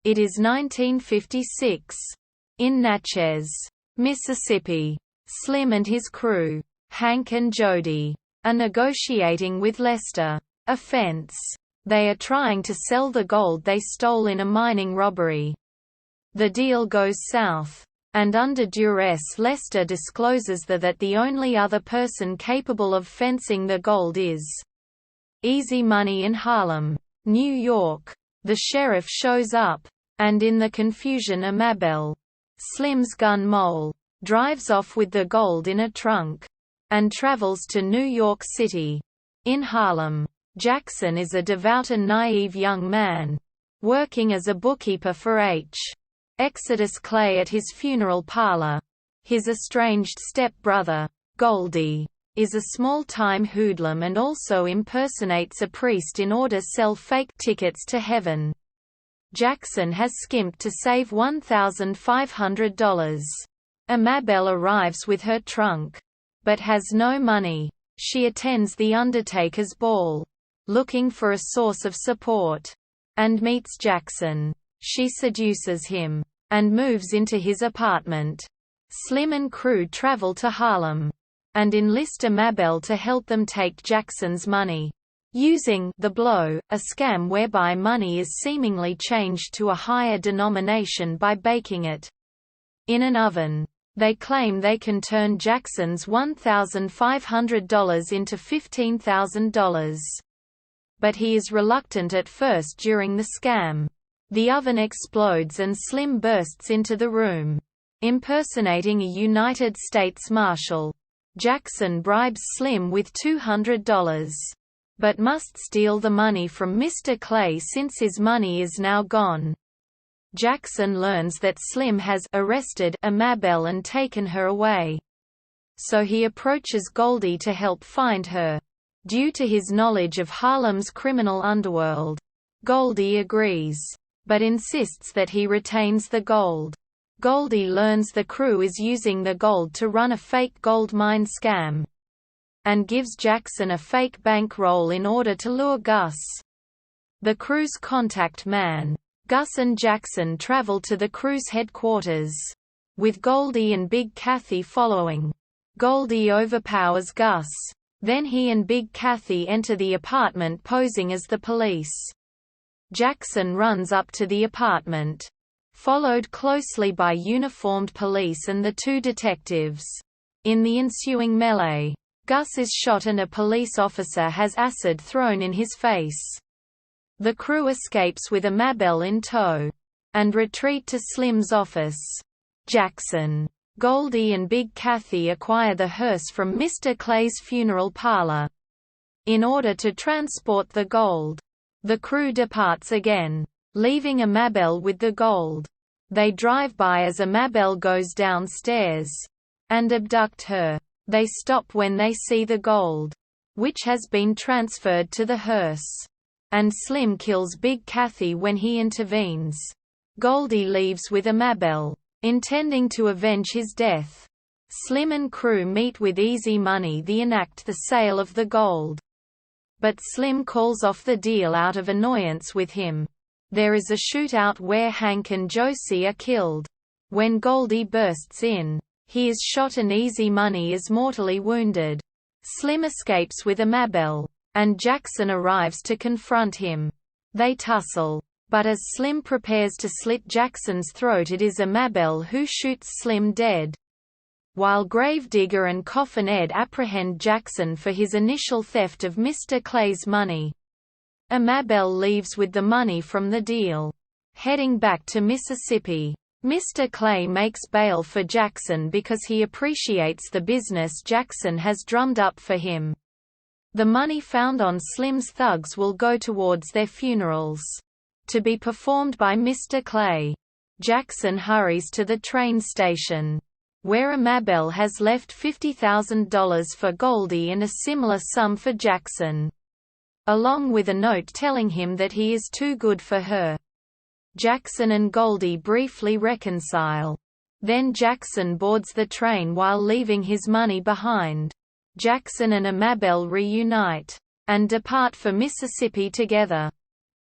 It is 1956. In Natchez, Mississippi, Slim and his crew, Hank and Jody, are negotiating with Lester, a fence. They are trying to sell the gold they stole in a mining robbery. The deal goes south, and under duress Lester discloses that the only other person capable of fencing the gold is Easy Money in Harlem, New York. The sheriff shows up, and in the confusion Amabel, Slim's gun mole, drives off with the gold in a trunk, and travels to New York City. In Harlem, Jackson is a devout and naive young man, working as a bookkeeper for H. Exodus Clay at his funeral parlor. His estranged step-brother, Goldie, is a small-time hoodlum and also impersonates a priest in order to sell fake tickets to heaven. Jackson has skimped to save $1,500. Amabel arrives with her trunk, but has no money. She attends the Undertaker's ball, looking for a source of support, and meets Jackson. She seduces him, and moves into his apartment. Slim and crew travel to Harlem, and enlist Amabel to help them take Jackson's money, using the blow, a scam whereby money is seemingly changed to a higher denomination by baking it in an oven. They claim they can turn Jackson's $1,500 into $15,000. But he is reluctant at first during the scam. The oven explodes and Slim bursts into the room, impersonating a United States Marshal. Jackson bribes Slim with $200, but must steal the money from Mr. Clay since his money is now gone. Jackson learns that Slim has arrested Amabel and taken her away. So he approaches Goldie to help find her. Due to his knowledge of Harlem's criminal underworld, Goldie agrees, but insists that he retains the gold. Goldie learns the crew is using the gold to run a fake gold mine scam, and gives Jackson a fake bankroll in order to lure Gus, the crew's contact man. Gus and Jackson travel to the crew's headquarters, with Goldie and Big Kathy following. Goldie overpowers Gus. Then he and Big Kathy enter the apartment posing as the police. Jackson runs up to the apartment, followed closely by uniformed police and the two detectives. In the ensuing melee, Gus is shot and a police officer has acid thrown in his face. The crew escapes with Amabel in tow, and retreat to Slim's office. Jackson, Goldie and Big Kathy acquire the hearse from Mr. Clay's funeral parlor. In order to transport the gold, the crew departs again, leaving Amabel with the gold. They drive by as Amabel goes downstairs, and abduct her. They stop when they see the gold, which has been transferred to the hearse. And Slim kills Big Kathy when he intervenes. Goldie leaves with Amabel, intending to avenge his death. Slim and crew meet with Easy Money to enact the sale of the gold. But Slim calls off the deal out of annoyance with him. There is a shootout where Hank and Josie are killed. When Goldie bursts in, he is shot and Easy Money is mortally wounded. Slim escapes with Amabel, and Jackson arrives to confront him. They tussle, but as Slim prepares to slit Jackson's throat, it is Amabel who shoots Slim dead. While Gravedigger and Coffin Ed apprehend Jackson for his initial theft of Mr. Clay's money, Amabel leaves with the money from the deal. Heading back to Mississippi, Mr. Clay makes bail for Jackson because he appreciates the business Jackson has drummed up for him. The money found on Slim's thugs will go towards their funerals, to be performed by Mr. Clay. Jackson hurries to the train station, where Amabel has left $50,000 for Goldie and a similar sum for Jackson, along with a note telling him that he is too good for her. Jackson and Goldie briefly reconcile. Then Jackson boards the train while leaving his money behind. Jackson and Amabel reunite, and depart for Mississippi together.